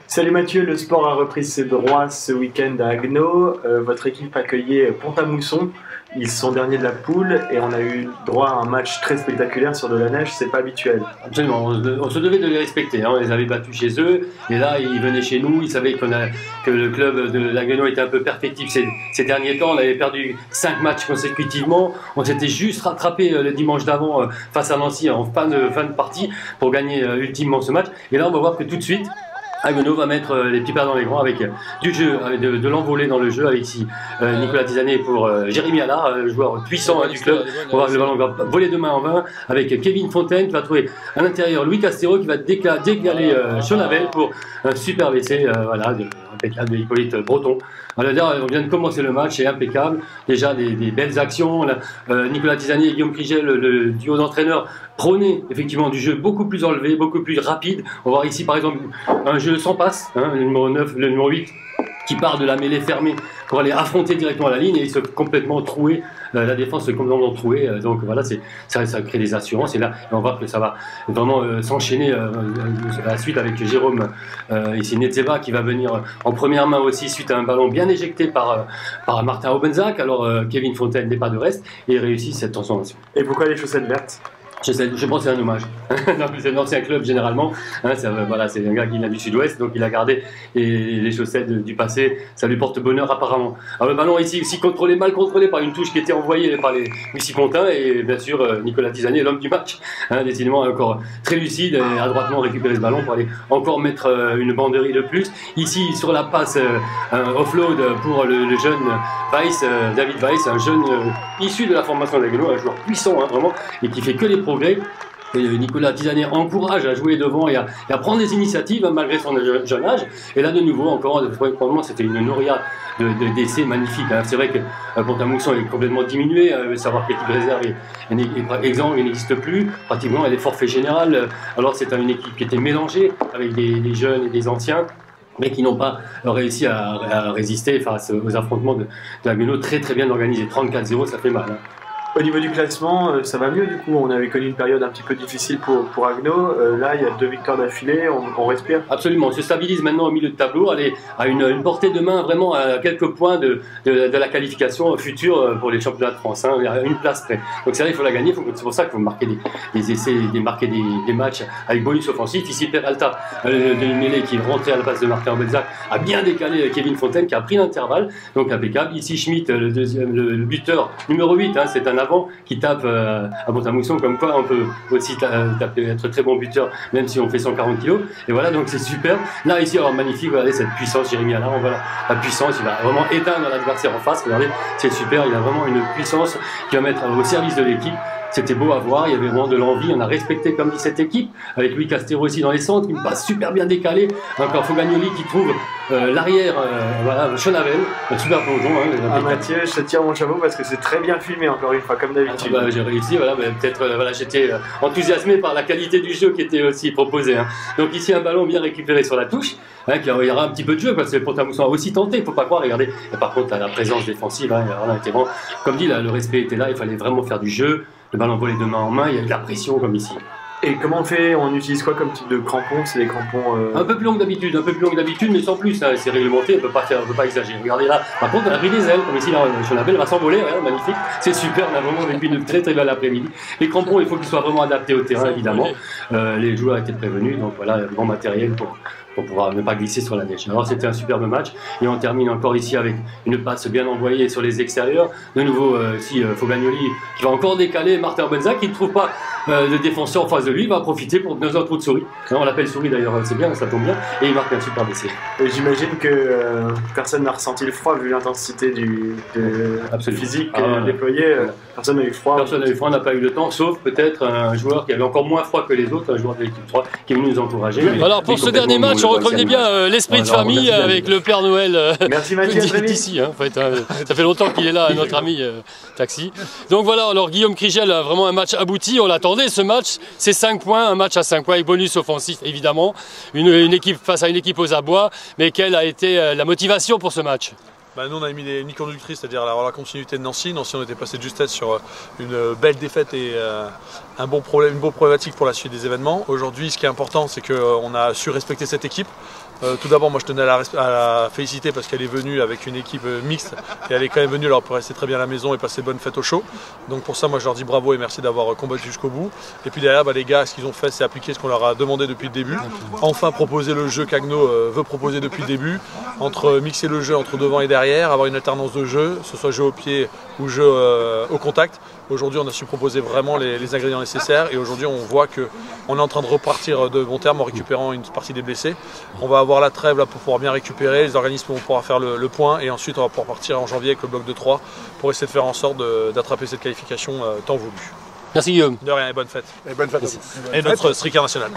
Salut Mathieu, le sport a repris ses droits ce week-end à Haguenau. Votre équipe accueillait Pont-à-Mousson. Ils sont derniers de la poule et on a eu droit à un match très spectaculaire sur de la neige, c'est pas habituel. Absolument, on se devait de les respecter, hein. On les avait battus chez eux et là ils venaient chez nous, ils savaient que le club de l'Haguenau était un peu perfectif ces derniers temps. On avait perdu 5 matchs consécutivement, on s'était juste rattrapé le dimanche d'avant face à Nancy en fin de partie pour gagner ultimement ce match. Et là on va voir que tout de suite Haguenau va mettre les petits pas dans les grands avec du jeu, avec de l'envolée dans le jeu, avec ici Nicolas Tisanet pour Jérémy Allard, joueur puissant du club. On va voir que le ballon va voler de main en main avec Kevin Fontaine qui va trouver à l'intérieur Louis Castero qui va décaler Chonavel pour un super essai impeccable de Hippolyte Breton. Alors, on vient de commencer le match, c'est impeccable. Déjà des belles actions. Nicolas Tisanet et Guillaume Krigel, le duo d'entraîneurs, prônaient effectivement du jeu beaucoup plus enlevé, beaucoup plus rapide. On va voir ici par exemple un jeu sans passe, hein, le numéro 9, le numéro 8 qui part de la mêlée fermée pour aller affronter directement la ligne et il se complètement troué. La défense est complètement trouée, donc voilà, ça crée des assurances et là on voit que ça va vraiment s'enchaîner à la suite avec Jérôme ici Netseva qui va venir en première main aussi suite à un ballon bien éjecté par Martin Obenzac. Alors Kevin Fontaine n'est pas de reste et réussit cette transformation. Et pourquoi les chaussettes vertes? Je pense que c'est un hommage. C'est un ancien club généralement. Hein, c'est un gars qui vient du sud-ouest, donc il a gardé les chaussettes du passé. Ça lui porte bonheur apparemment. Alors le ballon ici aussi mal contrôlé par une touche qui était envoyée par les Mussicontins et bien sûr Nicolas Tisanet, l'homme du match. Hein, décidément encore très lucide et adroitement récupérer ce ballon pour aller encore mettre une banderie de plus. Ici sur la passe, un offload pour le jeune Weiss, David Weiss, un jeune issu de la formation d'Haguenau, un joueur puissant hein, vraiment et qui fait que les progrès. Et Nicolas Tisanet encourage à jouer devant et à prendre des initiatives hein, malgré son jeune âge. Et là de nouveau encore, pour le moment c'était une noria d'essais magnifiques. Hein. C'est vrai que Pont-à-Mousson est complètement diminué, savoir que l'équipe réserve est exsangue et n'existe plus. Pratiquement elle est forfait général. Alors c'est une équipe qui était mélangée avec des jeunes et des anciens, mais qui n'ont pas réussi à résister face aux affrontements de Haguenau très très bien organisés. 34-0, ça fait mal. Hein. Au niveau du classement, ça va mieux du coup. On avait connu une période un petit peu difficile pour Haguenau. Là, il y a 2 victoires d'affilée, on respire. Absolument, on se stabilise maintenant au milieu de tableau. Elle est à une portée de main vraiment à quelques points de la qualification future pour les championnats de France. Hein. Il y a une place près. Donc c'est vrai, il faut la gagner. C'est pour ça qu'il faut marquer des essais, marquer des matchs avec bonus offensif. Ici, Peralta, de mêlée qui est rentré à la place de Martin Obenzac, a bien décalé Kevin Fontaine qui a pris l'intervalle. Donc impeccable. Ici, Schmitt, le buteur numéro 8, hein, c'est un qui tape à Pont-à-Mousson, comme quoi on peut aussi être très bon buteur même si on fait 140 kg et voilà, donc c'est super. Là ici, alors magnifique, regardez cette puissance, Jérémy Allard, on voit la puissance, il va vraiment éteindre l'adversaire en face, regardez, c'est super, il a vraiment une puissance qui va mettre au service de l'équipe. C'était beau à voir, il y avait vraiment de l'envie, on a respecté comme dit cette équipe, avec Louis Castero aussi dans les centres, il passe super bien décalé, encore Fogagnoli qui trouve l'arrière, voilà, Chonavel, un super plongeon. Hein, Mathieu, je te tire mon chapeau parce que c'est très bien filmé encore une fois, comme d'habitude. J'ai réussi, voilà, peut-être j'étais enthousiasmé par la qualité du jeu qui était aussi proposé. Hein. Donc ici un ballon bien récupéré sur la touche, hein, il y aura un petit peu de jeu parce que Pont-à-Mousson a aussi tenté, il ne faut pas croire, regardez. Et par contre la présence défensive, hein, était vraiment, comme dit, là, le respect était là, il fallait vraiment faire du jeu. Le ballon volé de main en main, il y a de la pression comme ici. Et comment on fait? On utilise quoi comme type de crampons? C'est des crampons un peu plus longs que d'habitude, mais sans plus, hein, c'est réglementé, on ne peut pas exagérer. Regardez là, par contre on a pris des ailes, comme ici là, Chonavel va s'envoler, hein, magnifique, c'est super, on a vraiment vécu une très très belle après-midi. Les crampons, il faut qu'ils soient vraiment adaptés au terrain évidemment. Les joueurs étaient prévenus, donc voilà, le bon matériel pour pouvoir ne pas glisser sur la neige. Alors c'était un superbe match et on termine encore ici avec une passe bien envoyée sur les extérieurs. De nouveau ici Fogagnoli qui va encore décaler Martin Obenzac qui ne trouve pas le défenseur en face de lui, il va profiter pour dans un trou de souris. On l'appelle souris d'ailleurs, c'est bien, ça tombe bien, et il marque un super essai. Et j'imagine que personne n'a ressenti le froid vu l'intensité du physique déployé. Personne n'a eu froid. Personne n'a eu froid, on n'a pas eu le temps, sauf peut-être un joueur qui avait encore moins froid que les autres, un joueur de l'équipe 3 qui est venu nous encourager. Alors pour ce dernier match, on reconnaît bien l'esprit de famille avec le Père Noël. Merci Mathieu, ici. Hein, ça fait longtemps qu'il est là, notre ami Taxi. Donc voilà, alors Guillaume Krigel a vraiment un match abouti, on l'attendait ce match, c'est 5 points, un match à 5 points avec bonus offensif évidemment, une équipe face à une équipe aux abois, mais quelle a été la motivation pour ce match? Nous on a mis les nids conductrices, c'est-à-dire la continuité de Nancy. Nancy on était passé de justesse sur une belle défaite et une bonne problématique pour la suite des événements. Aujourd'hui ce qui est important c'est qu'on a su respecter cette équipe. Tout d'abord moi je tenais à la féliciter parce qu'elle est venue avec une équipe mixte et elle est quand même venue alors pour rester très bien à la maison et passer de bonnes fêtes au chaud. Donc pour ça moi je leur dis bravo et merci d'avoir combattu jusqu'au bout. Et puis derrière les gars ce qu'ils ont fait c'est appliquer ce qu'on leur a demandé depuis le début. Enfin proposer le jeu qu'Agno veut proposer depuis le début, entre mixer le jeu entre devant et derrière, avoir une alternance de jeu, que ce soit jeu au pied ou jeu au contact. Aujourd'hui on a su proposer vraiment les ingrédients nécessaires et aujourd'hui on voit qu'on est en train de repartir de bon terme en récupérant une partie des blessés. On va avoir la trêve là, pour pouvoir bien récupérer, les organismes vont pouvoir faire le point et ensuite on va pouvoir partir en janvier avec le bloc de 3 pour essayer de faire en sorte d'attraper cette qualification tant voulue. Merci Guillaume. De rien et bonne fête. Et bonne fête. Et notre streaker national.